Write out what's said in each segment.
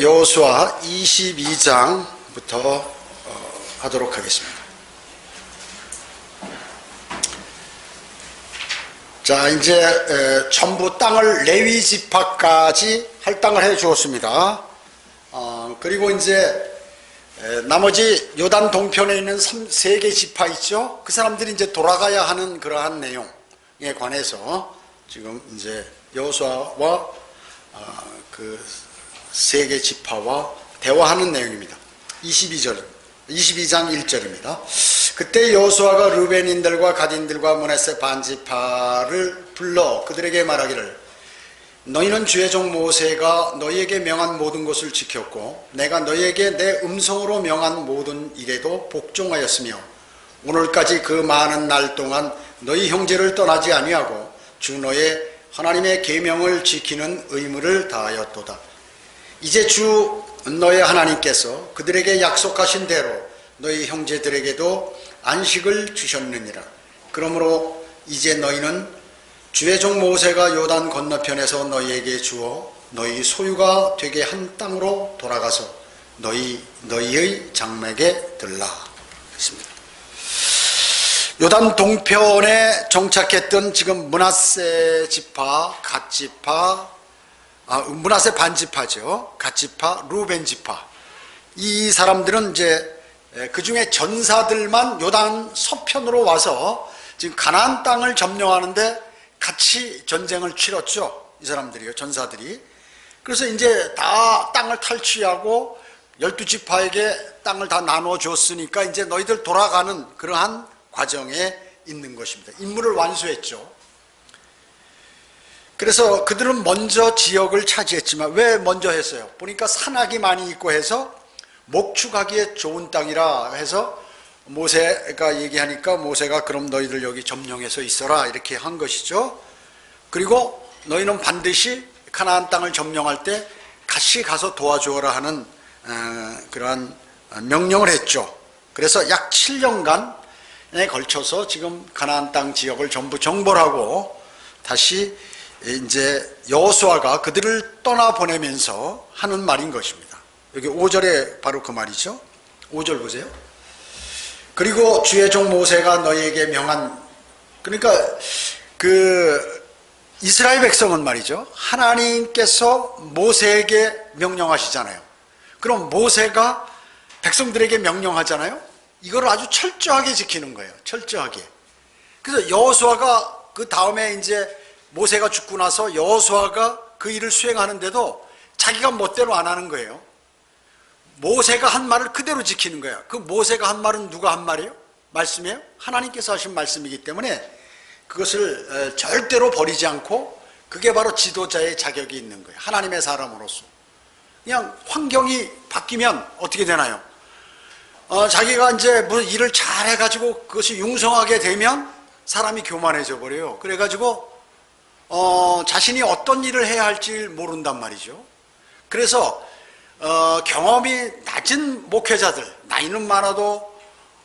여호수아 22장부터 하도록 하겠습니다. 자, 이제 전부 땅을 레위 지파까지 할당을 해 주었습니다. 그리고 이제 나머지 요단 동편에 있는 세 개 지파 있죠. 그 사람들이 이제 돌아가야 하는 그러한 내용에 관해서 지금 이제 여호수아와 그 세 개 지파와 대화하는 내용입니다. 22장 1절입니다. 그때 여호수아가 르벤인들과 가딘들과 므낫세 반지파를 불러 그들에게 말하기를, 너희는 주의 종 모세가 너희에게 명한 모든 것을 지켰고 내가 너희에게 내 음성으로 명한 모든 일에도 복종하였으며 오늘까지 그 많은 날 동안 너희 형제를 떠나지 아니하고 주 너의 하나님의 계명을 지키는 의무를 다하였도다. 이제 주 너의 하나님께서 그들에게 약속하신 대로 너희 형제들에게도 안식을 주셨느니라. 그러므로 이제 너희는 주의 종 모세가 요단 건너편에서 너희에게 주어 너희 소유가 되게 한 땅으로 돌아가서 너희의 장막에 들라 했습니다. 요단 동편에 정착했던 지금 므낫세 지파, 갓 지파, 므낫세 반지파죠. 갓 지파, 루벤 지파. 이 사람들은 이제 그 중에 전사들만 요단 서편으로 와서 지금 가나안 땅을 점령하는데 같이 전쟁을 치렀죠. 이 사람들이요, 전사들이. 그래서 이제 다 땅을 탈취하고 12지파에게 땅을 다 나눠 줬으니까 이제 너희들 돌아가는 그러한 과정에 있는 것입니다. 임무를 완수했죠. 그래서 그들은 먼저 지역을 차지했지만 왜 먼저 했어요? 보니까 산악이 많이 있고 해서 목축하기에 좋은 땅이라 해서 모세가 얘기하니까 모세가 그럼 너희들 여기 점령해서 있어라 이렇게 한 것이죠. 그리고 너희는 반드시 가나안 땅을 점령할 때 같이 가서 도와주어라 하는 그러한 명령을 했죠. 그래서 약 7년간에 걸쳐서 지금 가나안 땅 지역을 전부 정벌하고 다시 이제 여호수아가 그들을 떠나보내면서 하는 말인 것입니다. 여기 5절에 바로 그 말이죠. 5절 보세요. 그리고 주의 종 모세가 너희에게 명한, 그러니까 그 이스라엘 백성은 말이죠, 하나님께서 모세에게 명령하시잖아요. 그럼 모세가 백성들에게 명령하잖아요. 이걸 아주 철저하게 지키는 거예요. 철저하게. 그래서 여호수아가 그 다음에 이제 모세가 죽고 나서 여호수아가 그 일을 수행하는데도 자기가 멋대로 안 하는 거예요. 모세가 한 말을 그대로 지키는 거야. 그 모세가 한 말은 누가 한 말이에요? 말씀이에요? 하나님께서 하신 말씀이기 때문에 그것을 절대로 버리지 않고, 그게 바로 지도자의 자격이 있는 거예요. 하나님의 사람으로서. 그냥 환경이 바뀌면 어떻게 되나요? 자기가 이제 무슨 일을 잘 해가지고 그것이 융성하게 되면 사람이 교만해져 버려요. 그래가지고 자신이 어떤 일을 해야 할지 모른단 말이죠. 그래서 경험이 낮은 목회자들, 나이는 많아도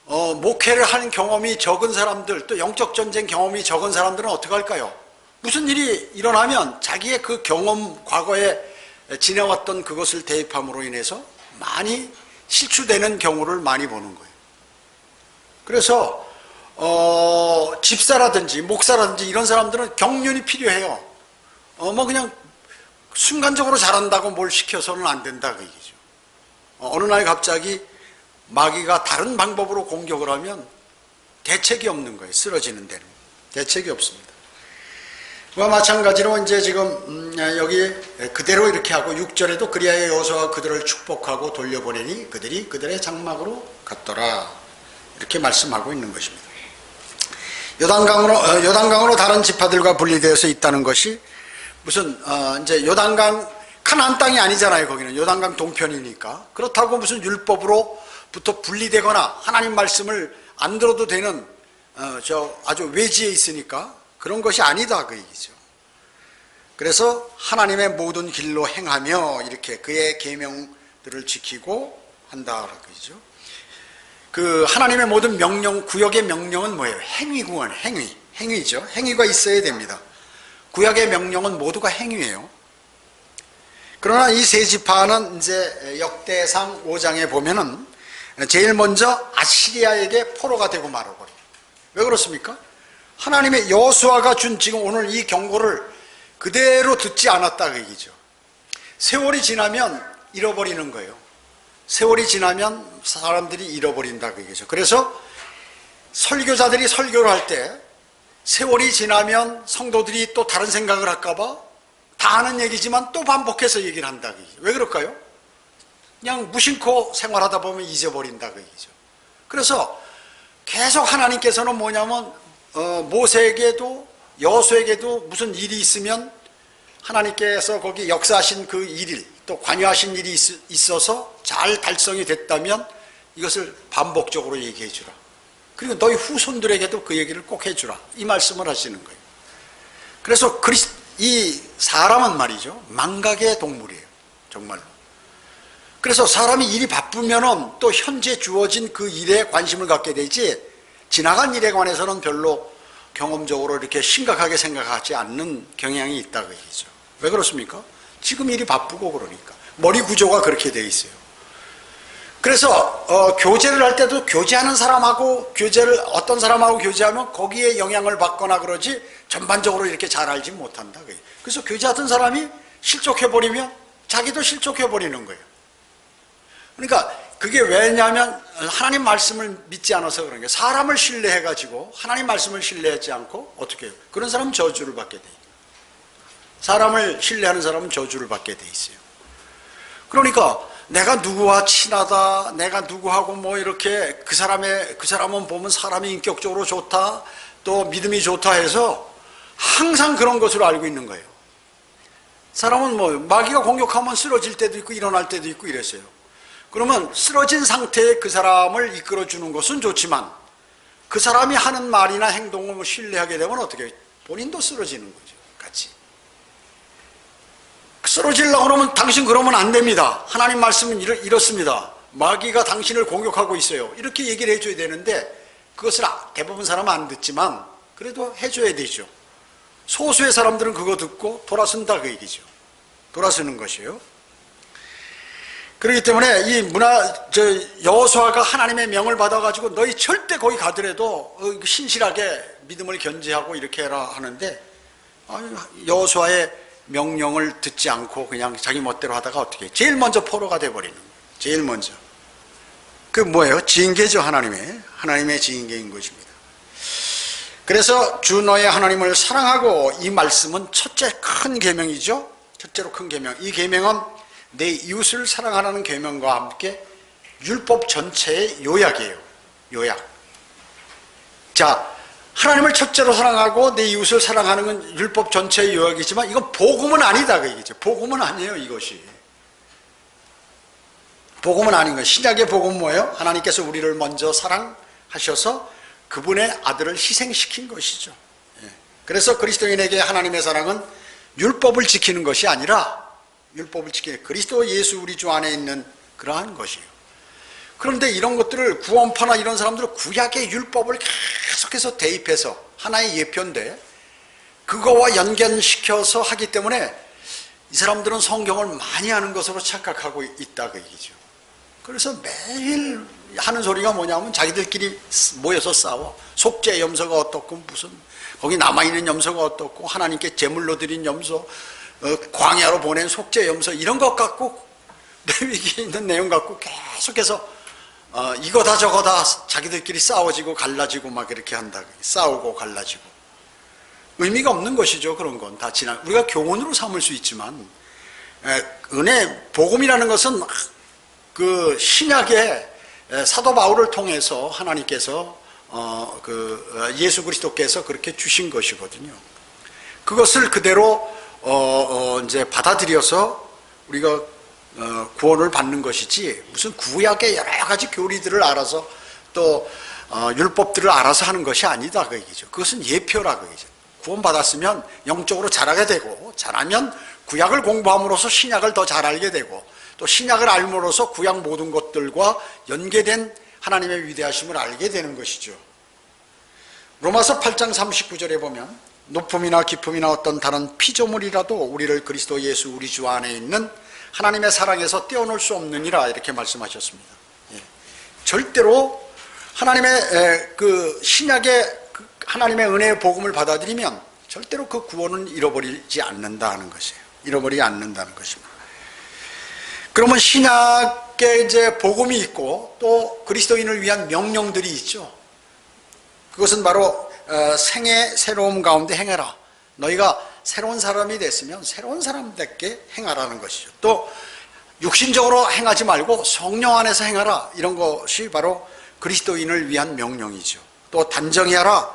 목회를 하는 경험이 적은 사람들, 또 영적 전쟁 경험이 적은 사람들은 어떻게 할까요? 무슨 일이 일어나면 자기의 그 경험, 과거에 지내왔던 그것을 대입함으로 인해서 많이 실추되는 경우를 많이 보는 거예요. 그래서 집사라든지 목사라든지 이런 사람들은 경륜이 필요해요. 그냥 순간적으로 잘한다고 뭘 시켜서는 안 된다 그 얘기죠. 어느 날 갑자기 마귀가 다른 방법으로 공격을 하면 대책이 없는 거예요. 쓰러지는 데는 대책이 없습니다. 그와 마찬가지로 이제 지금 여기 그대로 이렇게 하고 6절에도 그리하여 여호수아가 그들을 축복하고 돌려보내니 그들이 그들의 장막으로 갔더라 이렇게 말씀하고 있는 것입니다. 요단강으로 다른 지파들과 분리되어서 있다는 것이 무슨 이제 요단강 가나안 땅이 아니잖아요. 거기는 요단강 동편이니까. 그렇다고 무슨 율법으로부터 분리되거나 하나님 말씀을 안 들어도 되는 아주 외지에 있으니까 그런 것이 아니다 그 얘기죠. 그래서 하나님의 모든 길로 행하며 이렇게 그의 계명들을 지키고 한다 그 얘기죠. 그 하나님의 모든 명령, 구역의 명령은 뭐예요? 행위구원, 행위죠. 행위가 있어야 됩니다. 구약의 명령은 모두가 행위예요. 그러나 이 세 지파는 이제 역대상 5장에 보면은 제일 먼저 아시리아에게 포로가 되고 말아버려요. 왜 그렇습니까? 하나님의 여호수아가 준 지금 오늘 이 경고를 그대로 듣지 않았다 그 얘기죠. 세월이 지나면 잃어버리는 거예요. 세월이 지나면 사람들이 잃어버린다 그 얘기죠. 그래서 설교자들이 설교를 할 때 세월이 지나면 성도들이 또 다른 생각을 할까봐 다 아는 얘기지만 또 반복해서 얘기를 한다 그 얘기죠. 왜 그럴까요? 그냥 무심코 생활하다 보면 잊어버린다 그 얘기죠. 그래서 계속 하나님께서는 뭐냐면 모세에게도 여호수아에게도 무슨 일이 있으면 하나님께서 거기 역사하신 그 일, 또 관여하신 일이 있어서 잘 달성이 됐다면 이것을 반복적으로 얘기해 주라. 그리고 너희 후손들에게도 그 얘기를 꼭 해주라. 이 말씀을 하시는 거예요. 그래서 이 사람은 말이죠, 망각의 동물이에요. 정말로. 그래서 사람이 일이 바쁘면은 또 현재 주어진 그 일에 관심을 갖게 되지, 지나간 일에 관해서는 별로 경험적으로 이렇게 심각하게 생각하지 않는 경향이 있다고 얘기죠. 왜 그렇습니까? 지금 일이 바쁘고 그러니까. 머리 구조가 그렇게 돼 있어요. 그래서 교제를 할 때도 교제하는 사람하고 어떤 사람하고 교제하면 거기에 영향을 받거나 그러지 전반적으로 이렇게 잘 알지 못한다. 그래서 교제하던 사람이 실족해버리면 자기도 실족해버리는 거예요. 그러니까 그게 왜냐하면 하나님 말씀을 믿지 않아서 그런 거예요. 사람을 신뢰해가지고 하나님 말씀을 신뢰하지 않고 어떻게 해요? 그런 사람은 저주를 받게 돼요. 사람을 신뢰하는 사람은 저주를 받게 돼 있어요. 그러니까 내가 누구와 친하다, 내가 누구하고 뭐 이렇게 그 사람은 보면 사람이 인격적으로 좋다, 또 믿음이 좋다 해서 항상 그런 것으로 알고 있는 거예요. 사람은 뭐 마귀가 공격하면 쓰러질 때도 있고 일어날 때도 있고 이랬어요. 그러면 쓰러진 상태에 그 사람을 이끌어주는 것은 좋지만 그 사람이 하는 말이나 행동을 신뢰하게 되면 어떻게 해요? 본인도 쓰러지는 거죠. 같이. 쓰러지려고 그러면 당신 그러면 안 됩니다. 하나님 말씀은 이렇습니다. 마귀가 당신을 공격하고 있어요. 이렇게 얘기를 해줘야 되는데 그것을 대부분 사람은 안 듣지만 그래도 해줘야 되죠. 소수의 사람들은 그거 듣고 돌아선다 그 얘기죠. 돌아서는 것이에요. 그렇기 때문에 이 여호수아가 하나님의 명을 받아가지고 너희 절대 거기 가더라도 신실하게 믿음을 견지하고 이렇게 해라 하는데 여호수아의 명령을 듣지 않고 그냥 자기 멋대로 하다가 어떻게 해요? 제일 먼저 포로가 돼버리는 거예요. 제일 먼저. 그 뭐예요? 징계죠. 하나님의 징계인 것입니다. 그래서 주 너의 하나님을 사랑하고, 이 말씀은 첫째 큰 계명이죠. 첫째로 큰 계명. 이 계명은 내 이웃을 사랑하라는 계명과 함께 율법 전체의 요약이에요. 요약. 자, 하나님을 첫째로 사랑하고 내 이웃을 사랑하는 건 율법 전체의 요약이지만 이건 복음은 아니다 그 얘기죠. 복음은 아니에요. 이것이 복음은 아닌 거예요. 신약의 복음은 뭐예요? 하나님께서 우리를 먼저 사랑하셔서 그분의 아들을 희생시킨 것이죠. 그래서 그리스도인에게 하나님의 사랑은 율법을 지키는 것이 아니라 율법을 지키는 그리스도 예수 우리 주 안에 있는 그러한 것이에요. 그런데 이런 것들을 구원파나 이런 사람들은 구약의 율법을 계속해서 대입해서 하나의 예표인데 그거와 연결시켜서 하기 때문에 이 사람들은 성경을 많이 하는 것으로 착각하고 있다 그 얘기죠. 그래서 매일 하는 소리가 뭐냐면 자기들끼리 모여서 싸워. 속죄 염소가 어떻고 무슨 거기 남아있는 염소가 어떻고 하나님께 제물로 드린 염소, 광야로 보낸 속죄 염소 이런 것 갖고 레위기에 있는 내용 갖고 계속해서 이거다 저거다 자기들끼리 싸워지고 갈라지고 막 이렇게 한다. 싸우고 갈라지고 의미가 없는 것이죠. 그런 건 다 우리가 교훈으로 삼을 수 있지만 은혜 복음이라는 것은 그 신약의 사도 바울을 통해서 하나님께서 예수 그리스도께서 그렇게 주신 것이거든요. 그것을 그대로 이제 받아들여서 우리가 구원을 받는 것이지 무슨 구약의 여러 가지 교리들을 알아서 또 율법들을 알아서 하는 것이 아니다 그 얘기죠. 그것은 예표라 그 얘기죠. 구원받았으면 영적으로 자라게 되고 잘하면 구약을 공부함으로써 신약을 더 잘 알게 되고 또 신약을 알므로써 구약 모든 것들과 연계된 하나님의 위대하심을 알게 되는 것이죠. 로마서 8장 39절에 보면 높음이나 깊음이나 어떤 다른 피조물이라도 우리를 그리스도 예수 우리 주 안에 있는 하나님의 사랑에서 떼어놓을 수 없느니라 이렇게 말씀하셨습니다. 예. 절대로 하나님의 그 신약의 하나님의 은혜의 복음을 받아들이면 절대로 그 구원은 잃어버리지 않는다는 것이에요. 잃어버리지 않는다는 것입니다. 그러면 신약에 이제 복음이 있고 또 그리스도인을 위한 명령들이 있죠. 그것은 바로 생의 새로움 가운데 행해라. 너희가 새로운 사람이 됐으면 새로운 사람답게 행하라는 것이죠. 또 육신적으로 행하지 말고 성령 안에서 행하라. 이런 것이 바로 그리스도인을 위한 명령이죠. 또 단정히 하라.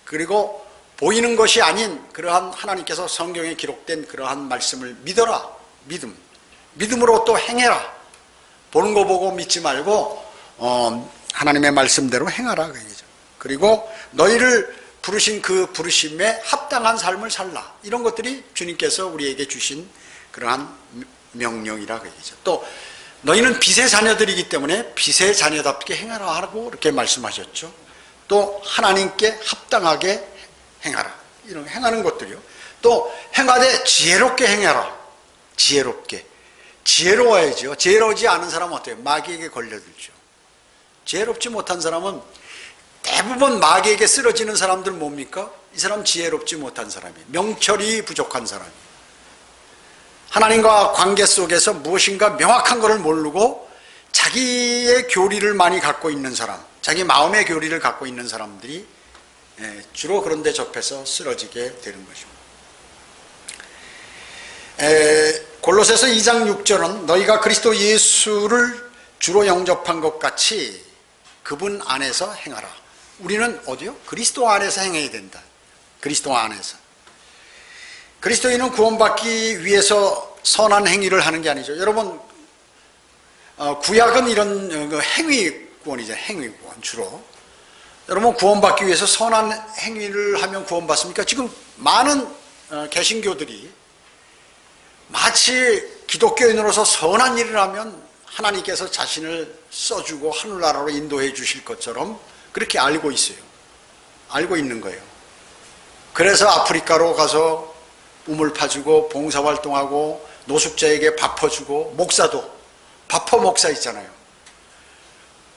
그리고 보이는 것이 아닌 그러한 하나님께서 성경에 기록된 그러한 말씀을 믿어라. 믿음으로 또 행해라. 보는 거 보고 믿지 말고 하나님의 말씀대로 행하라 그 얘기죠. 그리고 너희를 부르신 그 부르심에 합당한 삶을 살라. 이런 것들이 주님께서 우리에게 주신 그러한 명령이라 그 얘기죠. 또 너희는 빛의 자녀들이기 때문에 빛의 자녀답게 행하라 하고 이렇게 말씀하셨죠. 또 하나님께 합당하게 행하라. 이런 행하는 것들이요. 또 행하되 지혜롭게 행하라. 지혜롭게. 지혜로워야죠. 지혜로우지 않은 사람은 어때요? 마귀에게 걸려들죠. 지혜롭지 못한 사람은 대부분 마귀에게 쓰러지는 사람들은 뭡니까? 이 사람 지혜롭지 못한 사람이에요. 명철이 부족한 사람이에요. 하나님과 관계 속에서 무엇인가 명확한 것을 모르고 자기의 교리를 많이 갖고 있는 사람, 자기 마음의 교리를 갖고 있는 사람들이 주로 그런 데 접해서 쓰러지게 되는 것입니다. 골로새서 2장 6절은 너희가 그리스도 예수를 주로 영접한 것 같이 그분 안에서 행하라. 우리는 어디요? 그리스도 안에서 행해야 된다. 그리스도 안에서. 그리스도인은 구원받기 위해서 선한 행위를 하는 게 아니죠. 여러분 구약은 이런 행위 구원이죠. 행위 구원 주로. 여러분 구원받기 위해서 선한 행위를 하면 구원받습니까? 지금 많은 개신교들이 마치 기독교인으로서 선한 일을 하면 하나님께서 자신을 써주고 하늘나라로 인도해 주실 것처럼 그렇게 알고 있어요. 알고 있는 거예요. 그래서 아프리카로 가서 우물 파주고 봉사활동하고 노숙자에게 밥 퍼주고 목사도 밥퍼 목사 있잖아요.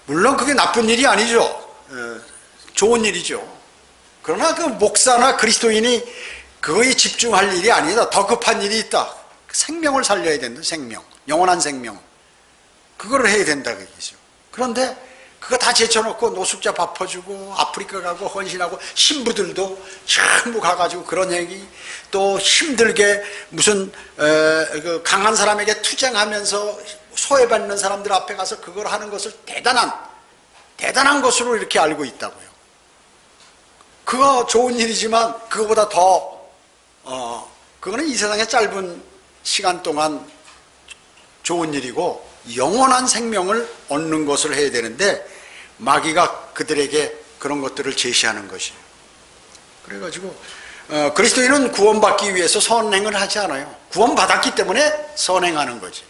물론 그게 나쁜 일이 아니죠. 좋은 일이죠. 그러나 그 목사나 그리스도인이 그거에 집중할 일이 아니다. 더 급한 일이 있다. 생명을 살려야 된다. 생명, 영원한 생명. 그거를 해야 된다 그 얘기죠. 그런데 그거 다 제쳐놓고 노숙자 밥 퍼주고 아프리카 가고 헌신하고 신부들도 전부 가가지고 그런 얘기, 또 힘들게 무슨 그 강한 사람에게 투쟁하면서 소외받는 사람들 앞에 가서 그걸 하는 것을 대단한 것으로 이렇게 알고 있다고요. 그거 좋은 일이지만 그거보다 더 그거는 이 세상의 짧은 시간 동안 좋은 일이고 영원한 생명을 얻는 것을 해야 되는데 마귀가 그들에게 그런 것들을 제시하는 것이에요. 그래가지고 그리스도인은 구원받기 위해서 선행을 하지 않아요. 구원받았기 때문에 선행하는 거지.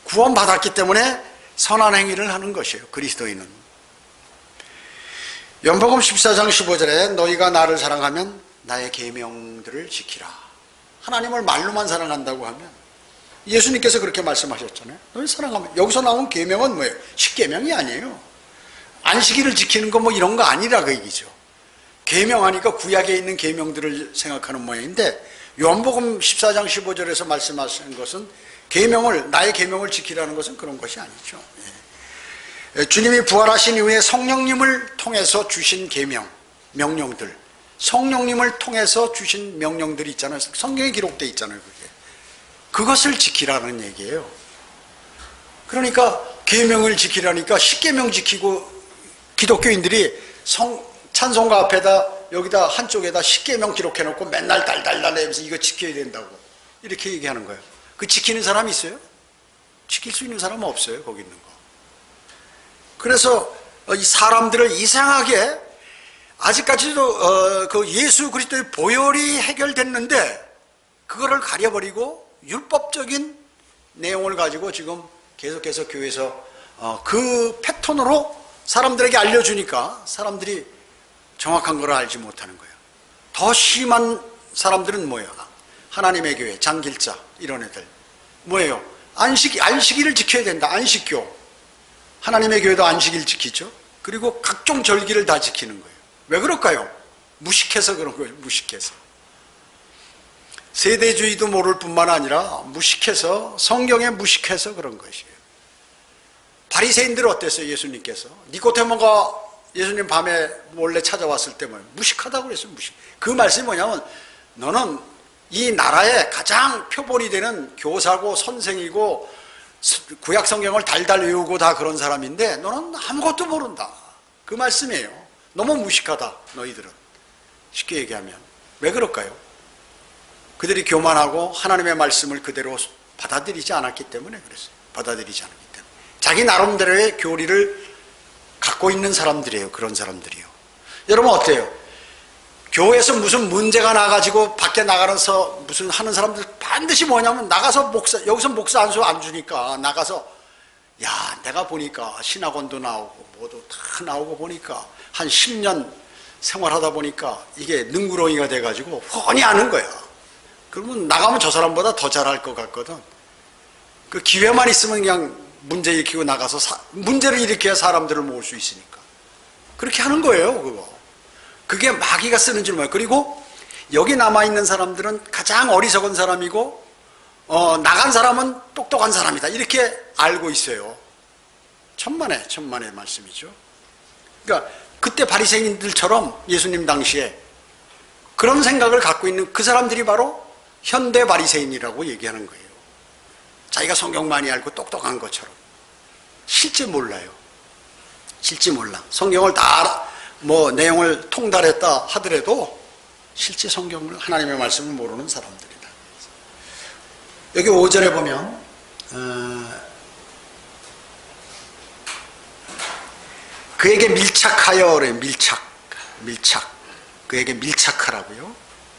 구원받았기 때문에 선한 행위를 하는 것이에요. 그리스도인은. 연복음 14장 15절에 너희가 나를 사랑하면 나의 계명들을 지키라. 하나님을 말로만 사랑한다고 하면 예수님께서 그렇게 말씀하셨잖아요. 너희 사랑하면. 여기서 나온 계명은 뭐예요? 십계명이 아니에요. 안식일을 지키는 거 뭐 이런 거 아니라 그 얘기죠. 계명하니까 구약에 있는 계명들을 생각하는 모양인데 요한복음 14장 15절에서 말씀하시는 것은 계명을, 나의 계명을 지키라는 것은 그런 것이 아니죠. 주님이 부활하신 이후에 성령님을 통해서 주신 계명, 명령들, 성령님을 통해서 주신 명령들이 있잖아요. 성경에 기록되어 있잖아요. 그것을 지키라는 얘기예요. 그러니까 계명을 지키라니까 십계명 지키고 기독교인들이 찬송가 앞에다 여기다 한쪽에다 십계명 기록해놓고 맨날 달달달하면서 이거 지켜야 된다고 이렇게 얘기하는 거예요. 그 지키는 사람이 있어요? 지킬 수 있는 사람은 없어요. 거기 있는 거. 그래서 이 사람들을 이상하게 아직까지도 그 예수 그리스도의 보혈이 해결됐는데 그거를 가려버리고 율법적인 내용을 가지고 지금 계속해서 교회에서 그 패턴으로 사람들에게 알려주니까 사람들이 정확한 걸 알지 못하는 거예요. 더 심한 사람들은 뭐예요? 하나님의 교회, 장길자 이런 애들 뭐예요? 안식일을 지켜야 된다. 안식교. 하나님의 교회도 안식일 지키죠. 그리고 각종 절기를 다 지키는 거예요. 왜 그럴까요? 무식해서 그런 거예요. 무식해서. 세대주의도 모를 뿐만 아니라 무식해서, 성경에 무식해서 그런 것이에요. 바리새인들 어땠어요? 예수님께서 니고데모가 예수님 밤에 몰래 찾아왔을 때 무식하다고 그랬어요. 무식. 그 말씀이 뭐냐면 너는 이 나라의 가장 표본이 되는 교사고 선생이고 구약 성경을 달달 외우고 다 그런 사람인데 너는 아무것도 모른다. 그 말씀이에요. 너무 무식하다 너희들은. 쉽게 얘기하면 왜 그럴까요? 그들이 교만하고 하나님의 말씀을 그대로 받아들이지 않았기 때문에 그랬어요. 받아들이지 않았기 때문에. 자기 나름대로의 교리를 갖고 있는 사람들이에요. 그런 사람들이요. 여러분 어때요? 교회에서 무슨 문제가 나가지고 밖에 나가서 무슨 하는 사람들 반드시 뭐냐면 나가서 여기서 목사 안수 안 주니까 나가서 야 내가 보니까 신학원도 나오고 뭐도 다 나오고 보니까 한 10년 생활하다 보니까 이게 능구렁이가 돼가지고 훤히 아는 거야. 그러면 나가면 저 사람보다 더 잘할 것 같거든. 그 기회만 있으면 그냥 문제 일으키고 나가서 문제를 일으켜야 사람들을 모을 수 있으니까 그렇게 하는 거예요. 그게 마귀가 쓰는 줄 몰라요. 그리고 여기 남아있는 사람들은 가장 어리석은 사람이고 나간 사람은 똑똑한 사람이다 이렇게 알고 있어요. 천만의 말씀이죠. 그러니까 그때 바리새인들처럼 예수님 당시에 그런 생각을 갖고 있는 그 사람들이 바로 현대 바리새인이라고 얘기하는 거예요. 자기가 성경 많이 알고 똑똑한 것처럼 실제 몰라요. 실제 몰라. 성경을 다 내용을 통달했다 하더라도 실제 성경을 하나님의 말씀을 모르는 사람들이다. 여기 5절에 보면 그에게 밀착하여 그래요. 밀착. 그에게 밀착하라고요.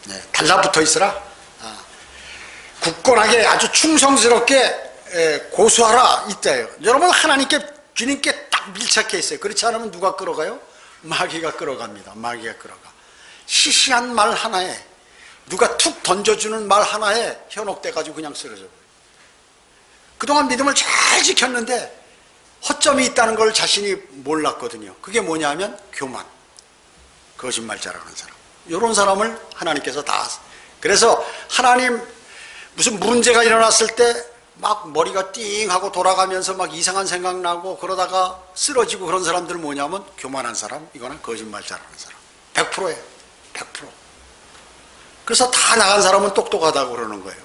네, 달라붙어 있으라. 굳건하게 아주 충성스럽게 고수하라 이때예요. 여러분 하나님께 주님께 딱 밀착해 있어요. 그렇지 않으면 누가 끌어가요? 마귀가 끌어갑니다. 마귀가 끌어가. 시시한 말 하나에 누가 툭 던져주는 말 하나에 현혹돼가지고 그냥 쓰러져 버려요. 그동안 믿음을 잘 지켰는데 허점이 있다는 걸 자신이 몰랐거든요. 그게 뭐냐면 교만, 거짓말 잘하는 사람. 이런 사람을 하나님께서 다. 그래서 하나님 무슨 문제가 일어났을 때 막 머리가 띵하고 돌아가면서 막 이상한 생각 나고 그러다가 쓰러지고 그런 사람들은 뭐냐면 교만한 사람, 이거는 거짓말 잘하는 사람. 100%예요. 100%. 그래서 다 나간 사람은 똑똑하다고 그러는 거예요.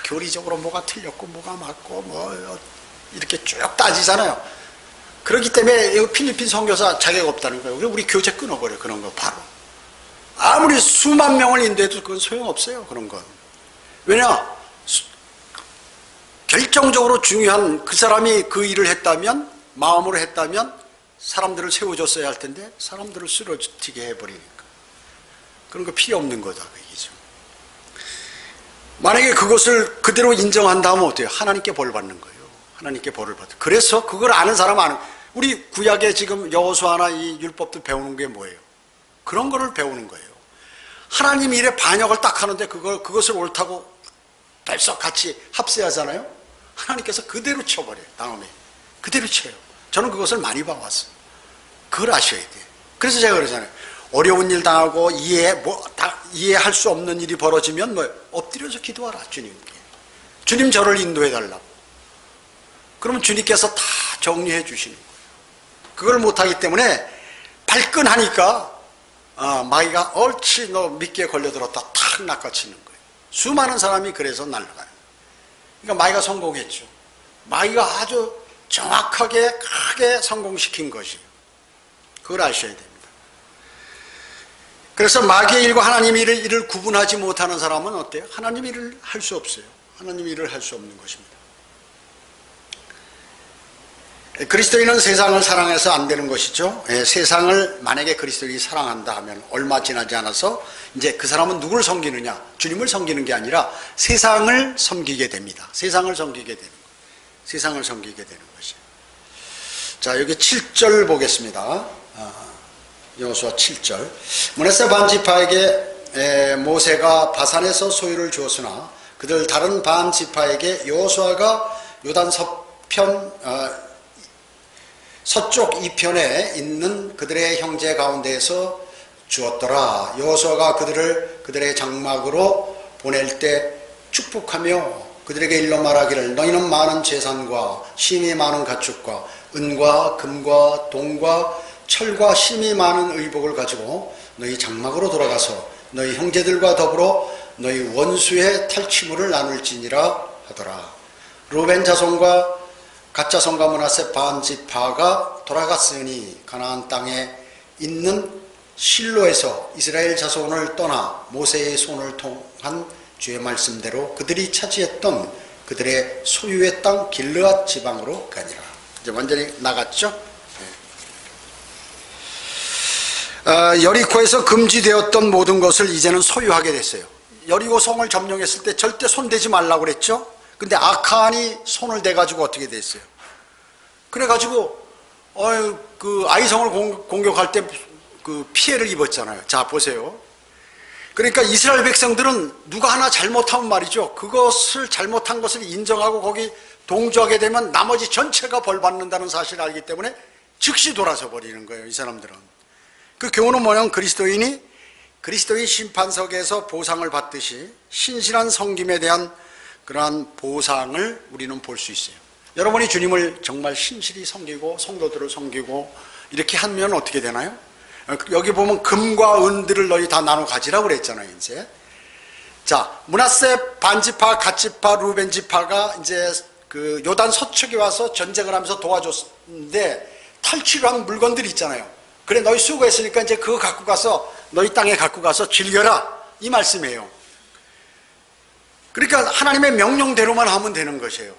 교리적으로 뭐가 틀렸고 뭐가 맞고 이렇게 쭉 따지잖아요. 그렇기 때문에 필리핀 선교사 자격 없다는 거예요. 우리 교제 끊어버려요. 그런 거 바로. 아무리 수만 명을 인도해도 그건 소용없어요. 그런 건. 왜냐? 결정적으로 중요한 그 사람이 그 일을 했다면, 마음으로 했다면 사람들을 세워줬어야 할 텐데 사람들을 쓰러지게 해버리니까. 그런 거 필요 없는 거다. 그 얘기죠. 만약에 그것을 그대로 인정한다면 어때요? 하나님께 벌 받는 거예요. 하나님께 벌을 받아요. 그래서 그걸 아는 사람 아는, 우리 구약에 지금 여호수아나 이 율법들 배우는 게 뭐예요? 그런 거를 배우는 거예요. 하나님 일에 반역을 딱 하는데 그것을 옳다고 벌써 같이 합세하잖아요. 하나님께서 그대로 쳐버려요. 다음에 그대로 쳐요. 저는 그것을 많이 봐왔어요. 그걸 아셔야 돼요. 그래서 제가 그러잖아요. 어려운 일 당하고 이해할 수 없는 일이 벌어지면 엎드려서 기도하라. 주님께. 주님 저를 인도해 달라고. 그러면 주님께서 다 정리해 주시는 거예요. 그걸 못하기 때문에 발끈하니까 마귀가 옳지 너 미끼에 걸려들었다 탁 낚아치는 거예요. 수많은 사람이 그래서 날아가요. 그러니까 마귀가 성공했죠. 마귀가 아주 정확하게 크게 성공시킨 것이에요. 그걸 아셔야 됩니다. 그래서 마귀의 일과 하나님 일을 구분하지 못하는 사람은 어때요? 하나님 일을 할 수 없어요. 하나님 일을 할 수 없는 것입니다. 그리스도인은 세상을 사랑해서 안 되는 것이죠. 세상을 만약에 그리스도인이 사랑한다 하면 얼마 지나지 않아서 이제 그 사람은 누구를 섬기느냐? 주님을 섬기는 게 아니라 세상을 섬기게 됩니다. 세상을 섬기게 되는 거예요. 세상을 섬기게 되는 것이에요. 자, 여기 7절 보겠습니다. 여호수아 7절. 므낫세 반지파에게 모세가 바산에서 소유를 주었으나 그들 다른 반 지파에게 여호수아가 요단 서쪽 이편에 있는 그들의 형제 가운데에서 주었더라. 여호수아가 그들을 그들의 장막으로 보낼 때 축복하며 그들에게 일러 말하기를 너희는 많은 재산과 심이 많은 가축과 은과 금과 동과 철과 심이 많은 의복을 가지고 너희 장막으로 돌아가서 너희 형제들과 더불어 너희 원수의 탈취물을 나눌지니라 하더라. 루벤 자손과 갓 자손과 므낫세 반 지파가 돌아갔으니 가나안 땅에 있는 실로에서 이스라엘 자손을 떠나 모세의 손을 통한 주의 말씀대로 그들이 차지했던 그들의 소유의 땅 길르앗 지방으로 가니라. 이제 완전히 나갔죠. 여리고에서 금지되었던 모든 것을 이제는 소유하게 됐어요. 여리고 성을 점령했을 때 절대 손대지 말라고 그랬죠. 근데 아칸이 손을 대가지고 어떻게 됐어요? 그래가지고 그 아이성을 공격할 때 그 피해를 입었잖아요. 자 보세요. 그러니까 이스라엘 백성들은 누가 하나 잘못하면 말이죠, 그것을 잘못한 것을 인정하고 거기 동조하게 되면 나머지 전체가 벌 받는다는 사실을 알기 때문에 즉시 돌아서 버리는 거예요. 이 사람들은. 그 교훈은 뭐냐면 그리스도인 심판석에서 보상을 받듯이 신실한 섬김에 대한 그러한 보상을 우리는 볼 수 있어요. 여러분이 주님을 정말 신실히 섬기고 성도들을 섬기고 이렇게 하면 어떻게 되나요? 여기 보면 금과 은들을 너희 다 나눠 가지라고 그랬잖아요. 이제 자, 므낫세 반지파, 갓지파, 루벤 지파가 이제 그 요단 서쪽에 와서 전쟁을 하면서 도와줬는데 탈취를 한 물건들이 있잖아요. 그래 너희 수고했으니까 이제 그거 갖고 가서 너희 땅에 갖고 가서 즐겨라, 이 말씀이에요. 그러니까 하나님의 명령대로만 하면 되는 것이에요.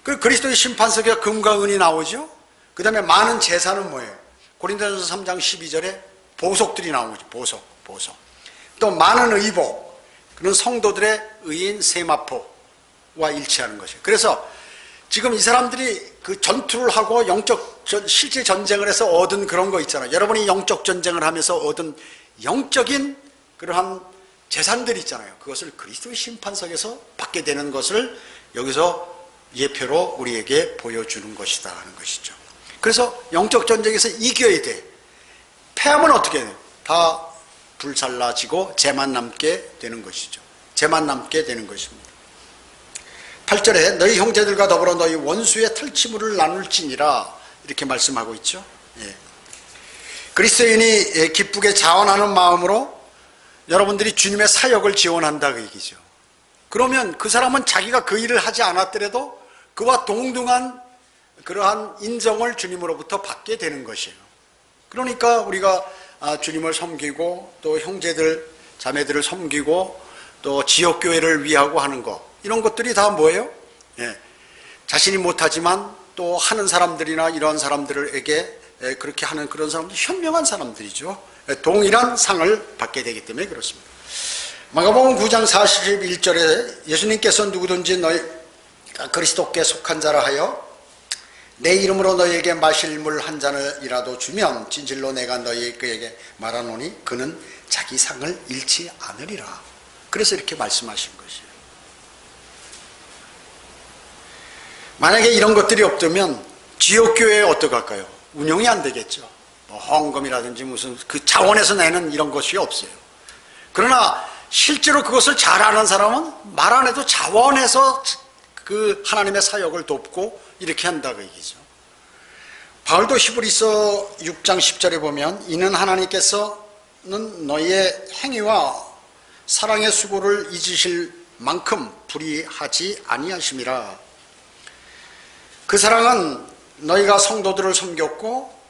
그 그리스도의 심판석에 금과 은이 나오죠. 그 다음에 많은 재산은 뭐예요? 고린도전서 3장 12절에 보석들이 나오죠. 보석. 또 많은 의복, 그런 성도들의 의인 세마포와 일치하는 것이에요. 그래서 지금 이 사람들이 그 전투를 하고 실제 전쟁을 해서 얻은 그런 거 있잖아요. 여러분이 영적 전쟁을 하면서 얻은 영적인 그러한 재산들이 있잖아요. 그것을 그리스도의 심판석에서 받게 되는 것을 여기서 예표로 우리에게 보여주는 것이다 하는 것이죠. 그래서 영적 전쟁에서 이겨야 돼. 패하면 어떻게 해요? 다 불살라지고 재만 남게 되는 것이죠. 재만 남게 되는 것입니다. 8절에 너희 형제들과 더불어 너희 원수의 탈취물을 나눌지니라 이렇게 말씀하고 있죠. 예. 그리스도인이 기쁘게 자원하는 마음으로 여러분들이 주님의 사역을 지원한다 그 얘기죠. 그러면 그 사람은 자기가 그 일을 하지 않았더라도 그와 동등한 그러한 인정을 주님으로부터 받게 되는 것이에요. 그러니까 우리가 주님을 섬기고 또 형제들 자매들을 섬기고 또 지역교회를 위하고 하는 것, 이런 것들이 다 뭐예요? 예. 자신이 못하지만 또 하는 사람들이나 이런 사람들에게 그렇게 하는 그런 사람들, 현명한 사람들이죠. 동일한 상을 받게 되기 때문에 그렇습니다. 마가복음 9장 41절에 예수님께서 누구든지 너희 그리스도께 속한 자라 하여 내 이름으로 너희에게 마실 물 한 잔을이라도 주면 진실로 내가 너희에게 말하노니 그는 자기 상을 잃지 않으리라. 그래서 이렇게 말씀하신 것이에요. 만약에 이런 것들이 없다면 지역교회에 어떡할까요? 운영이 안 되겠죠. 뭐 헌금이라든지 무슨 그 자원에서 내는 이런 것이 없어요. 그러나 실제로 그것을 잘하는 사람은 말 안 해도 자원해서 그 하나님의 사역을 돕고 이렇게 한다고 얘기죠. 바울도 히브리서 6장 10절에 보면 이는 하나님께서는 너희의 행위와 사랑의 수고를 잊으실 만큼 불의하지 아니하심이라. 그 사랑은 너희가 성도들을 섬겼고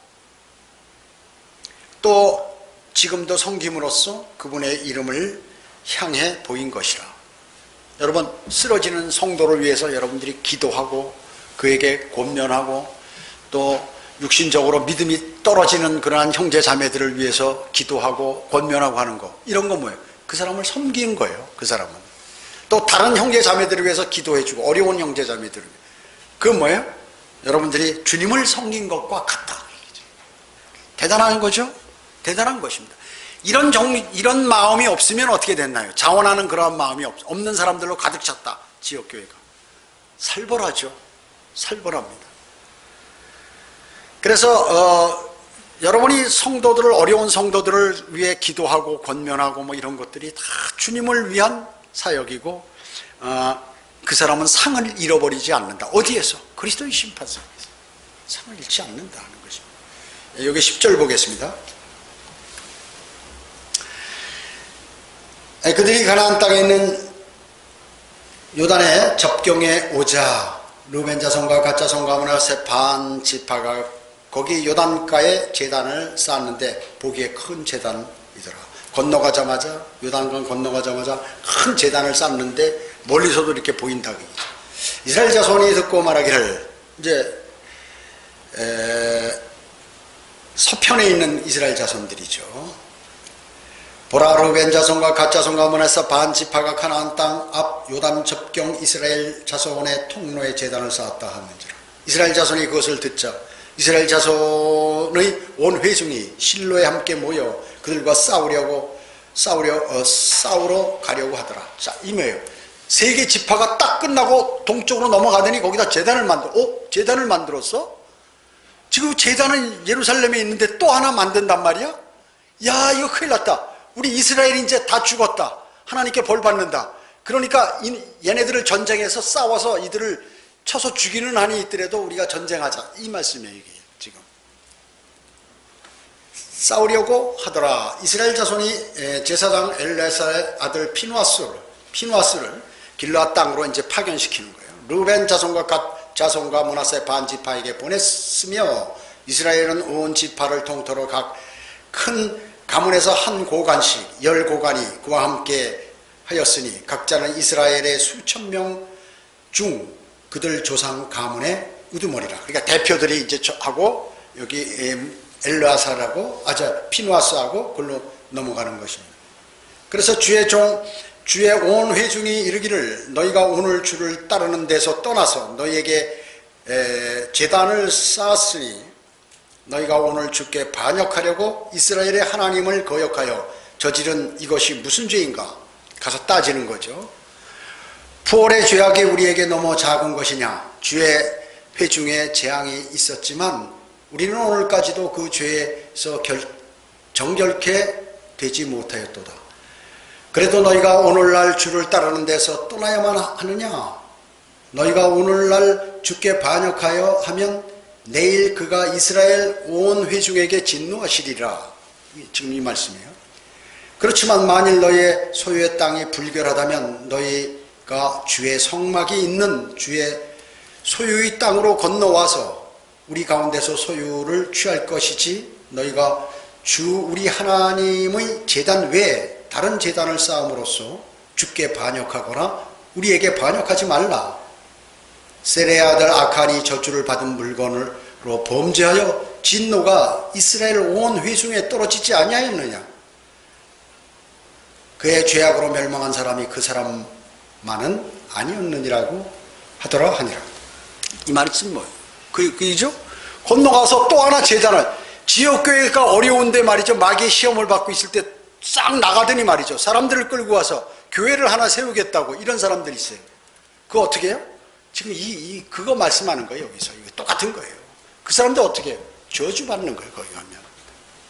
또 지금도 섬김으로써 그분의 이름을 향해 보인 것이라. 여러분, 쓰러지는 성도를 위해서 여러분들이 기도하고 그에게 권면하고 또 육신적으로 믿음이 떨어지는 그러한 형제 자매들을 위해서 기도하고 권면하고 하는 거, 이런 건 뭐예요? 그 사람을 섬기는 거예요. 그 사람은 또 다른 형제 자매들을 위해서 기도해주고 어려운 형제 자매들을, 그건 뭐예요? 여러분들이 주님을 섬긴 것과 같다. 대단한 거죠? 대단한 것입니다. 이런 마음이 없으면 어떻게 됐나요? 자원하는 그러한 마음이 없는 사람들로 가득 찼다. 지역교회가. 살벌하죠. 살벌합니다. 그래서 여러분이 성도들을, 어려운 성도들을 위해 기도하고 권면하고 뭐 이런 것들이 다 주님을 위한 사역이고, 그 사람은 상을 잃어버리지 않는다. 어디에서? 그리스도의 심판상에서 상을 잃지 않는다는 것입니다. 여기 10절 보겠습니다. 그들이 가나안 땅에 있는 요단의 접경에 오자 루벤 자손과 갓 자손과 므낫세 반 지파가 거기 요단가에 제단을 쌓았는데 보기에 큰 제단이더라. 건너가자마자, 요단강 건너가자마자 큰 제단을 쌓았는데 멀리서도 이렇게 보인다. 이스라엘 자손이 듣고 말하기를, 이제 서편에 있는 이스라엘 자손들이죠. 보라, 루벤 자손과 갓 자손과 므낫세 반 지파가 가나안 땅 앞 요단 접경 이스라엘 자손의 통로에 제단을 쌓았다 하는지라. 이스라엘 자손이 그것을 듣자 이스라엘 자손의 온 회중이 실로에 함께 모여 그들과 싸우러 가려고 하더라. 자, 이거예요. 세 개 지파가 딱 끝나고 동쪽으로 넘어가더니 거기다 제단을 제단을 만들었어? 지금 제단은 예루살렘에 있는데 또 하나 만든단 말이야? 야, 이거 큰일 났다. 우리 이스라엘이 이제 다 죽었다. 하나님께 벌 받는다. 그러니까 얘네들을 전쟁해서 싸워서 이들을 쳐서 죽이는 한이 있더라도 우리가 전쟁하자. 이 말씀이에요, 이게 지금. 싸우려고 하더라. 이스라엘 자손이 제사장 엘레사의 아들 피누아스를 길르앗 땅으로 이제 파견시키는 거예요. 루벤 자손과 갓 자손과 므낫세 반 지파에게 보냈으며 이스라엘은 온 지파를 통틀어 각 큰 가문에서 한 고간씩 10고간이 그와 함께 하였으니 각자는 이스라엘의 수천 명 중 그들 조상 가문의 우두머리라. 그러니까 대표들이 이제 하고 여기 엘르아사라고 피누아스하고 그걸로 넘어가는 것입니다. 그래서 주의 온 회중이 이르기를 너희가 오늘 주를 따르는 데서 떠나서 너희에게 제단을 쌓았으니 너희가 오늘 주께 반역하려고 이스라엘의 하나님을 거역하여 저지른 이것이 무슨 죄인가? 가서 따지는 거죠. 부월의 죄악이 우리에게 너무 작은 것이냐? 주의 회중에 재앙이 있었지만 우리는 오늘까지도 그 죄에서 정결케 되지 못하였도다. 그래도 너희가 오늘날 주를 따르는 데서 떠나야만 하느냐? 너희가 오늘날 주께 반역하여 하면 내일 그가 이스라엘 온 회중에게 진노하시리라. 지금 이 말씀이에요. 그렇지만 만일 너희의 소유의 땅이 불결하다면 너희가 주의 성막이 있는 주의 소유의 땅으로 건너와서 우리 가운데서 소유를 취할 것이지 너희가 주 우리 하나님의 제단 외에 다른 제단을 쌓음으로써 주께 반역하거나 우리에게 반역하지 말라. 세레의 아들 아칸이 저주를 받은 물건으로 범죄하여 진노가 이스라엘 온 회중에 떨어지지 아니하였느냐? 그의 죄악으로 멸망한 사람이 그 사람만은 아니었느니라고 하더라 하니라. 이 말씀은 뭐예요? 그이죠? 건너가서 또 하나 제단을, 지역교회가 어려운데 말이죠, 마귀의 시험을 받고 있을 때 싹 나가더니 말이죠, 사람들을 끌고 와서 교회를 하나 세우겠다고 이런 사람들이 있어요. 그거 어떻게 해요? 지금 그거 말씀하는 거예요. 여기서 이거 똑같은 거예요. 그 사람들 어떻게 해요? 저주받는 거예요. 거기 가면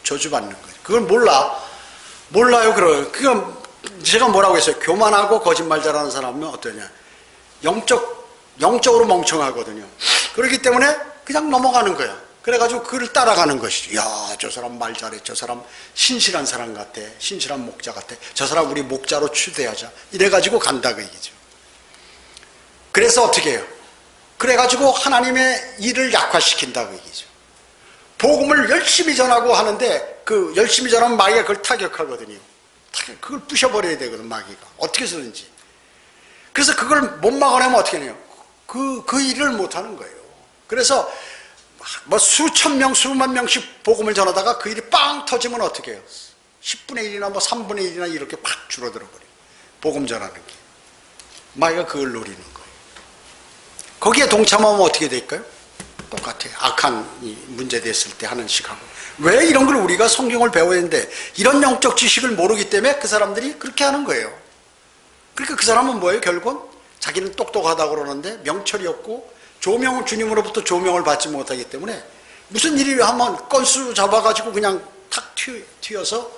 저주받는 거예요. 그걸 몰라요. 그건 제가 뭐라고 했어요? 교만하고 거짓말 잘하는 사람은 어떠냐? 영적으로 멍청하거든요. 그렇기 때문에 그냥 넘어가는 거야. 그래가지고 그를 따라가는 것이죠. 야, 저 사람 말 잘해. 저 사람 신실한 사람 같아. 신실한 목자 같아. 저 사람 우리 목자로 추대하자. 이래가지고 간다 그 얘기죠. 그래서 어떻게 해요? 그래가지고 하나님의 일을 약화시킨다 그 얘기죠. 복음을 열심히 전하고 하는데 그 열심히 전하면 마귀가 그걸 타격하거든요. 그걸 부셔버려야 되거든, 마귀가. 어떻게 해서든지. 그래서 그걸 못 막아내면 어떻게 해요? 그 일을 못하는 거예요. 그래서 뭐 수천 명, 수만 명씩 복음을 전하다가 그 일이 빵 터지면 어떻게 해요? 10분의 1이나 뭐 3분의 1이나 이렇게 팍 줄어들어 버려요. 복음 전하는 게. 마귀가 그걸 노리는 거예요. 거기에 동참하면 어떻게 될까요? 똑같아요. 악한 문제됐을 때 하는 식하고 왜 이런 걸 우리가 성경을 배워야 하는데 이런 영적 지식을 모르기 때문에 그 사람들이 그렇게 하는 거예요. 그러니까 그 사람은 뭐예요? 결국은 자기는 똑똑하다고 그러는데 명철이 없고 조명은 주님으로부터 조명을 받지 못하기 때문에 무슨 일이 하면 건수 잡아가지고 그냥 탁 튀어서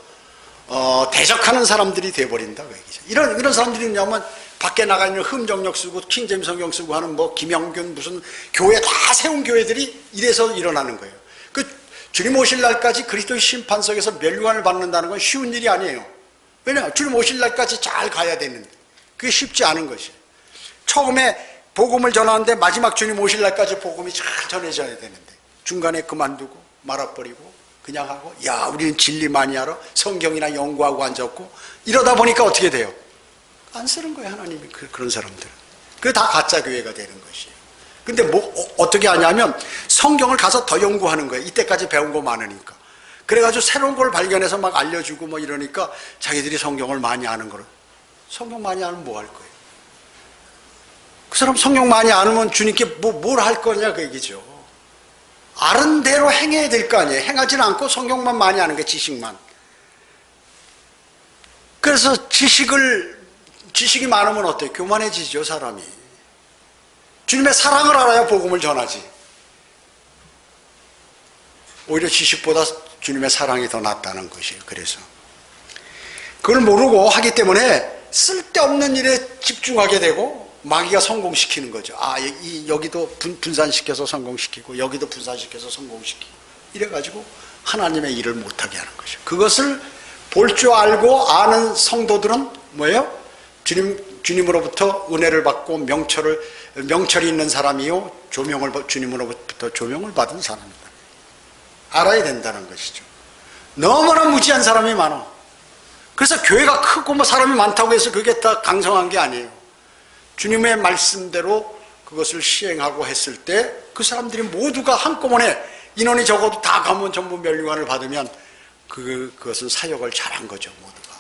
대적하는 사람들이 돼버린다 그 얘기죠. 이런 사람들이 뭐냐면 밖에 나가 있는 흠정력 쓰고 킹제임스 성경 쓰고 하는 뭐 김영균 무슨 교회 다 세운 교회들이 이래서 일어나는 거예요. 그 주님 오실 날까지 그리스도의 심판석에서 멸류관을 받는다는 건 쉬운 일이 아니에요. 왜냐? 주님 오실 날까지 잘 가야 되는데 그게 쉽지 않은 것이에요. 처음에 복음을 전하는데 마지막 주님 오실 날까지 복음이 잘 전해져야 되는데 중간에 그만두고 말아버리고 그냥 하고 야 우리는 진리 많이 알아 성경이나 연구하고 앉았고 이러다 보니까 어떻게 돼요? 안 쓰는 거예요 하나님이 그런 사람들. 그게 다 가짜 교회가 되는 것이에요. 근데 어떻게 하냐면 성경을 가서 더 연구하는 거예요. 이때까지 배운 거 많으니까. 그래가지고 새로운 걸 발견해서 막 알려주고 뭐 이러니까 자기들이 성경을 많이 아는 거를. 성경 많이 알면 뭐 할 거예요? 그 사람 성경 많이 알면 주님께 뭘 할 거냐 그 얘기죠. 아는 대로 행해야 될 거 아니에요. 행하지는 않고 성경만 많이 아는 게 지식만. 그래서 지식이 많으면 어때요? 교만해지죠 사람이. 주님의 사랑을 알아야 복음을 전하지. 오히려 지식보다 주님의 사랑이 더 낫다는 것이에요. 그래서 그걸 모르고 하기 때문에 쓸데없는 일에 집중하게 되고 마귀가 성공시키는 거죠. 여기도 분산시켜서 성공시키고 여기도 분산시켜서 성공시키고 이래가지고 하나님의 일을 못하게 하는 거죠. 그것을 볼 줄 알고 아는 성도들은 뭐예요? 주님으로부터 은혜를 받고 명철이 있는 사람이요 주님으로부터 조명을 받은 사람이다. 알아야 된다는 것이죠. 너무나 무지한 사람이 많아. 그래서 교회가 크고 뭐 사람이 많다고 해서 그게 다 강성한 게 아니에요. 주님의 말씀대로 그것을 시행하고 했을 때 그 사람들이 모두가 한꺼번에 인원이 적어도 다 가면 전부 멸류관을 받으면 그것은 사역을 잘한 거죠 모두가.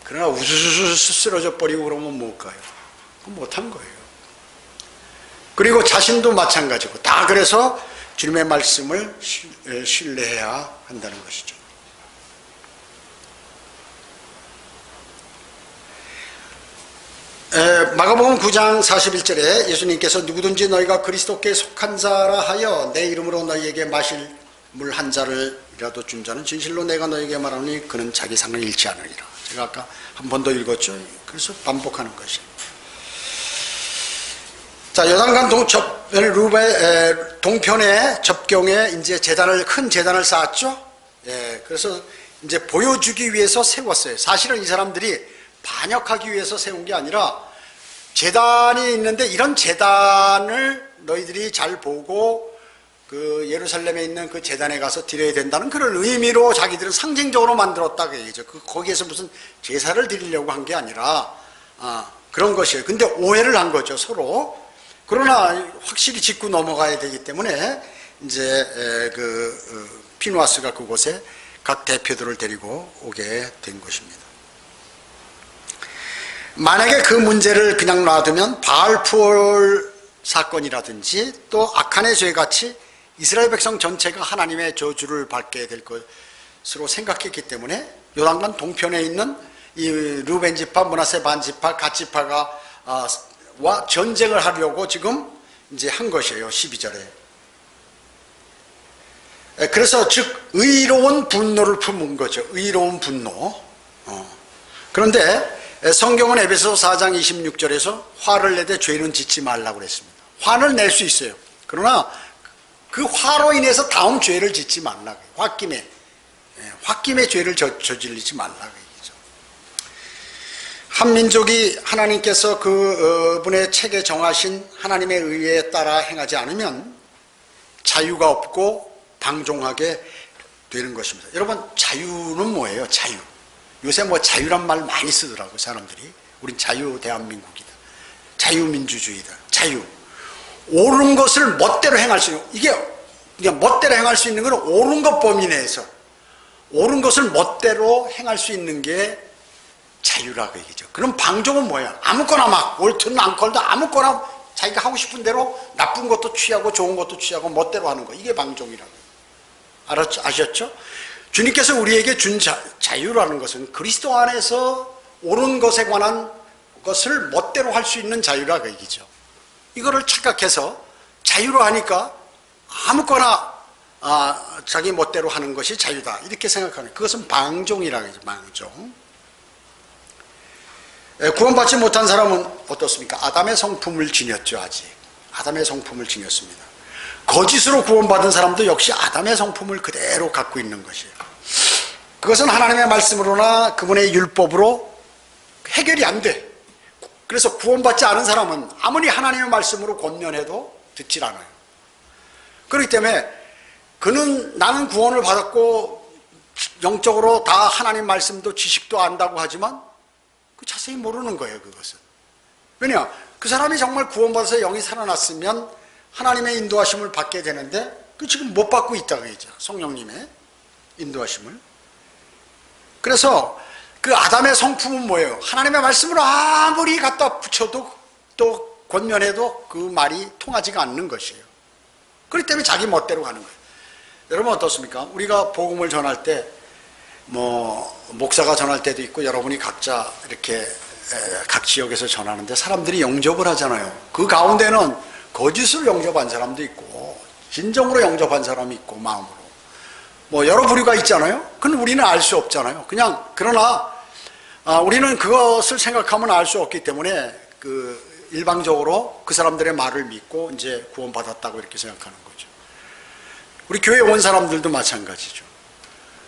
그러나 우수수수 쓰러져 버리고 그러면 못 가요. 그건 못한 거예요. 그리고 자신도 마찬가지고 다 그래서 주님의 말씀을 신뢰해야 한다는 것이죠. 마가복음 9장 41절에 예수님께서 누구든지 너희가 그리스도께 속한 자라 하여 내 이름으로 너희에게 마실 물 한 잔을이라도 준 자는 진실로 내가 너희에게 말하노니 그는 자기 상을 잃지 않으리라. 제가 아까 한 번 더 읽었죠. 그래서 반복하는 것이에요. 자, 요단강 동편의 접경에 이제 큰 재단을 쌓았죠. 그래서 이제 보여주기 위해서 세웠어요. 사실은 이 사람들이 반역하기 위해서 세운 게 아니라 제단이 있는데 이런 제단을 너희들이 잘 보고 그 예루살렘에 있는 그 제단에 가서 드려야 된다는 그런 의미로 자기들은 상징적으로 만들었다 그 얘기죠. 거기에서 무슨 제사를 드리려고 한 게 아니라 그런 것이에요. 근데 오해를 한 거죠 서로. 그러나 확실히 짚고 넘어가야 되기 때문에 이제 피누아스가 그곳에 각 대표들을 데리고 오게 된 것입니다. 만약에 그 문제를 그냥 놔두면 바알푸올 사건이라든지 또 악한의 죄같이 이스라엘 백성 전체가 하나님의 저주를 받게 될 것으로 생각했기 때문에 요단강 동편에 있는 이 르벤 지파, 므낫세 반 지파, 갓 지파가 와 전쟁을 하려고 지금 이제 한 것이에요. 12절에. 그래서 즉 의로운 분노를 품은 거죠. 의로운 분노. 그런데 성경은 에베소서 4장 26절에서 화를 내되 죄는 짓지 말라고 그랬습니다. 화를 낼 수 있어요. 그러나 그 화로 인해서 다음 죄를 짓지 말라고. 홧김에 죄를 저질리지 말라고 얘기죠. 한 민족이 하나님께서 그분의 책에 정하신 하나님의 의에 따라 행하지 않으면 자유가 없고 방종하게 되는 것입니다. 여러분, 자유는 뭐예요? 자유. 요새 뭐 자유란 말 많이 쓰더라고요 사람들이. 우린 자유 대한민국이다, 자유민주주의다. 자유, 옳은 것을 멋대로 행할 수 있는, 이게 그냥 멋대로 행할 수 있는 건 옳은 것 범위 내에서 옳은 것을 멋대로 행할 수 있는 게 자유라고 얘기죠. 그럼 방종은 뭐야? 아무거나 막 옳든 않거나 아무거나 자기가 하고 싶은 대로 나쁜 것도 취하고 좋은 것도 취하고 멋대로 하는 거, 이게 방종이라고. 아셨죠? 주님께서 우리에게 준 자유라는 것은 그리스도 안에서 옳은 것에 관한 것을 멋대로 할 수 있는 자유라 그 얘기죠. 이거를 착각해서 자유로 하니까 아무거나 자기 멋대로 하는 것이 자유다 이렇게 생각하는, 그것은 방종이라고 하죠. 방종. 구원받지 못한 사람은 어떻습니까? 아담의 성품을 지녔죠. 아직 아담의 성품을 지녔습니다. 거짓으로 구원받은 사람도 역시 아담의 성품을 그대로 갖고 있는 것이에요. 그것은 하나님의 말씀으로나 그분의 율법으로 해결이 안 돼. 그래서 구원받지 않은 사람은 아무리 하나님의 말씀으로 권면해도 듣질 않아요. 그렇기 때문에 나는 구원을 받았고 영적으로 다 하나님 말씀도 지식도 안다고 하지만 자세히 모르는 거예요. 그것은 왜냐, 그 사람이 정말 구원받아서 영이 살아났으면 하나님의 인도하심을 받게 되는데 지금 못 받고 있다고 얘기죠. 성령님의 인도하심을. 그래서 그 아담의 성품은 뭐예요? 하나님의 말씀으로 아무리 갖다 붙여도 또 권면해도 그 말이 통하지가 않는 것이에요. 그렇기 때문에 자기 멋대로 가는 거예요. 여러분 어떻습니까? 우리가 복음을 전할 때 목사가 전할 때도 있고 여러분이 각자 이렇게 각 지역에서 전하는데 사람들이 영접을 하잖아요. 그 가운데는 거짓으로 영접한 사람도 있고 진정으로 영접한 사람이 있고 마음으로 여러 부류가 있잖아요. 그건 우리는 알 수 없잖아요. 그러나 우리는 그것을 생각하면 알 수 없기 때문에 일방적으로 그 사람들의 말을 믿고 이제 구원받았다고 이렇게 생각하는 거죠. 우리 교회에 온 사람들도 마찬가지죠.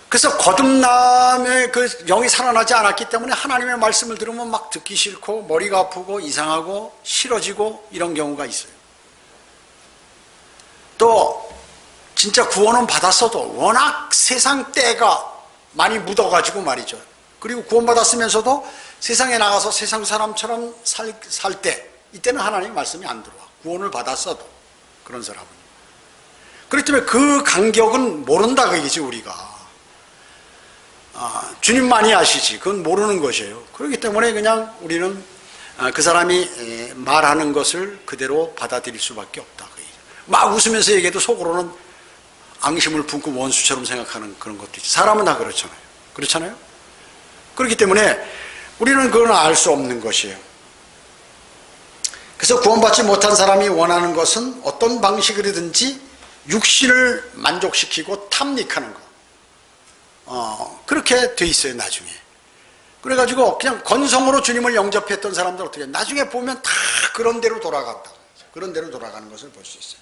그래서 거듭남의 그 영이 살아나지 않았기 때문에 하나님의 말씀을 들으면 막 듣기 싫고 머리가 아프고 이상하고 싫어지고 이런 경우가 있어요. 또 진짜 구원은 받았어도 워낙 세상 때가 많이 묻어가지고 말이죠. 그리고 구원받았으면서도 세상에 나가서 세상 사람처럼 살 때, 이때는 하나님의 말씀이 안 들어와. 구원을 받았어도 그런 사람은. 그렇기 때문에 그 간격은 모른다 그 얘기지 우리가. 주님만이 아시지. 그건 모르는 것이에요. 그렇기 때문에 그냥 우리는 그 사람이 말하는 것을 그대로 받아들일 수밖에 없다. 막 웃으면서 얘기해도 속으로는 앙심을 품고 원수처럼 생각하는 그런 것도 있죠. 사람은 다 그렇잖아요. 그렇잖아요? 그렇기 때문에 우리는 그건 알 수 없는 것이에요. 그래서 구원받지 못한 사람이 원하는 것은 어떤 방식으로든지 육신을 만족시키고 탐닉하는 것. 그렇게 돼 있어요, 나중에. 그래가지고 그냥 건성으로 주님을 영접했던 사람들 어떻게, 나중에 보면 다 그런 대로 돌아간다. 그런 대로 돌아가는 것을 볼 수 있어요.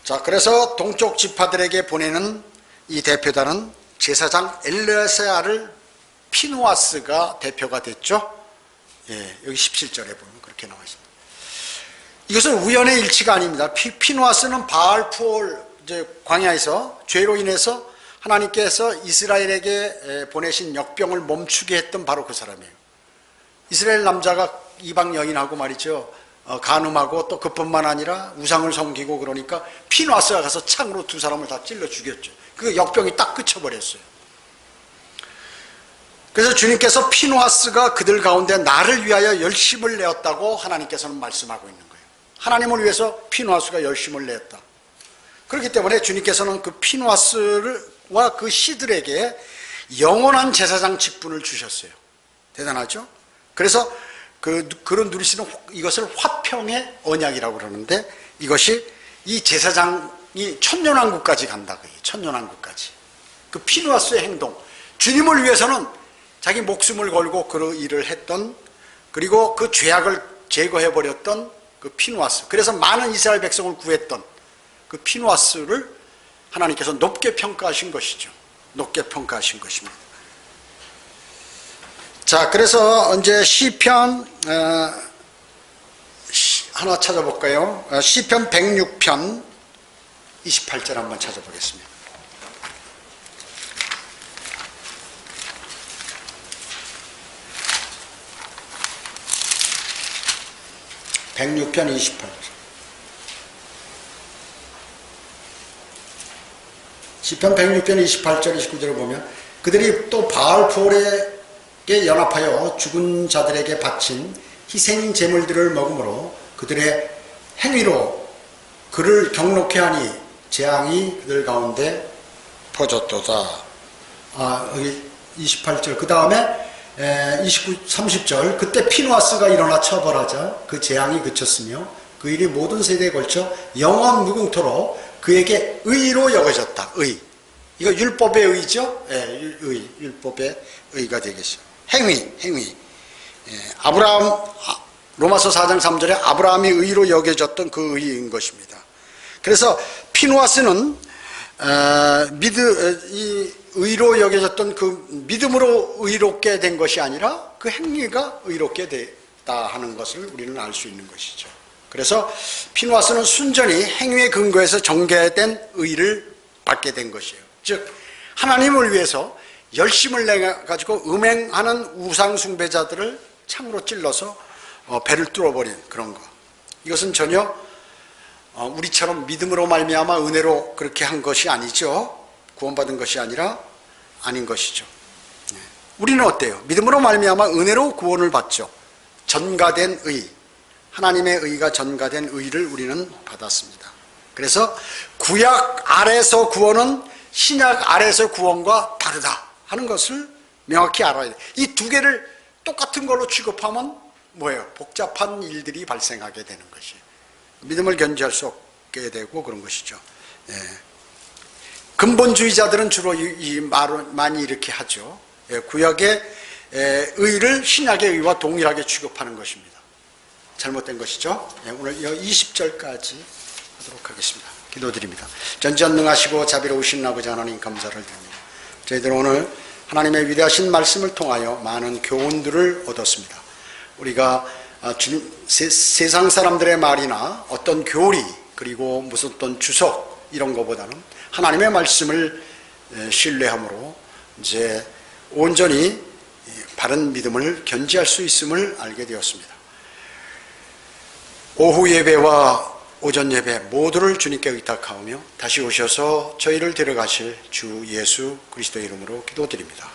자, 그래서 동쪽 지파들에게 보내는 이 대표단은 제사장 엘르야사를 피누아스가 대표가 됐죠. 예, 여기 17절에 보면 그렇게 나와 있습니다. 이것은 우연의 일치가 아닙니다. 피누아스는 바알푸올 광야에서 죄로 인해서 하나님께서 이스라엘에게 보내신 역병을 멈추게 했던 바로 그 사람이에요. 이스라엘 남자가 이방 여인하고 말이죠, 간음하고 또 그뿐만 아니라 우상을 섬기고 그러니까 피누아스가 가서 창으로 두 사람을 다 찔러 죽였죠. 그 역병이 딱 그쳐버렸어요. 그래서 주님께서 피누아스가 그들 가운데 나를 위하여 열심을 내었다고 하나님께서는 말씀하고 있는 거예요. 하나님을 위해서 피누아스가 열심을 내었다. 그렇기 때문에 주님께서는 그 피누아스와 그 씨들에게 영원한 제사장 직분을 주셨어요. 대단하죠? 그래서 그런 누리시는 이것을 화평의 언약이라고 그러는데, 이것이 이 제사장이 천년왕국까지 간다. 천년왕국까지. 그 피누아스의 행동, 주님을 위해서는 자기 목숨을 걸고 그 일을 했던, 그리고 그 죄악을 제거해버렸던 그 피누아스, 그래서 많은 이스라엘 백성을 구했던 그 피누아스를 하나님께서 높게 평가하신 것이죠. 높게 평가하신 것입니다. 자, 그래서 이제 시편 하나 찾아볼까요? 시편 106편 28절 한번 찾아보겠습니다. (106편) 28절. 시편 106편 28절 29절을 보면, 그들이 또 바알푸올에게 연합하여 죽은 자들에게 바친 희생 제물들을 먹음으로 그들의 행위로 그를 경록해 하니 재앙이 그들 가운데 퍼졌도다. 여기 28절, 그 다음에 29, 30절, 그때 피누아스가 일어나 처벌하자 그 재앙이 그쳤으며 그 일이 모든 세대에 걸쳐 영원 무궁토록 그에게 의로 여겨졌다. 의. 이거 율법의 의죠? 율법의 의가 되겠죠. 행위. 로마서 4장 3절에 아브라함이 의로 여겨졌던 그 의인 것입니다. 그래서 피누아스는 이 의로 여겨졌던 그 믿음으로 의롭게 된 것이 아니라 그 행위가 의롭게 됐다 하는 것을 우리는 알 수 있는 것이죠. 그래서 피누아스는 순전히 행위에 근거해서 정죄된 의를 받게 된 것이에요. 즉 하나님을 위해서 열심을 내가지고 음행하는 우상 숭배자들을 창으로 찔러서 배를 뚫어버린 그런 것. 이것은 전혀 우리처럼 믿음으로 말미암아 은혜로 그렇게 한 것이 아니죠. 구원받은 것이 아니라 아닌 것이죠. 우리는 어때요? 믿음으로 말미암아 은혜로 구원을 받죠. 전가된 의, 하나님의 의가 전가된 의를 우리는 받았습니다. 그래서 구약 아래서 구원은 신약 아래서 구원과 다르다 하는 것을 명확히 알아야 돼요. 이 두 개를 똑같은 걸로 취급하면 뭐예요? 복잡한 일들이 발생하게 되는 것이에요. 믿음을 견지할 수 없게 되고 그런 것이죠. 근본주의자들은 주로 이 말을 많이 이렇게 하죠. 구약의 의를 신약의 의와 동일하게 취급하는 것입니다. 잘못된 것이죠. 오늘 20절까지 하도록 하겠습니다. 기도드립니다. 전지전능하시고 자비로우신 아버지 하나님 감사를 드립니다. 저희들은 오늘 하나님의 위대하신 말씀을 통하여 많은 교훈들을 얻었습니다. 우리가 세상 사람들의 말이나 어떤 교리 그리고 무슨 어떤 주석 이런 것보다는 하나님의 말씀을 신뢰함으로 이제 온전히 바른 믿음을 견지할 수 있음을 알게 되었습니다. 오후 예배와 오전 예배 모두를 주님께 의탁하오며 다시 오셔서 저희를 데려가실 주 예수 그리스도의 이름으로 기도드립니다.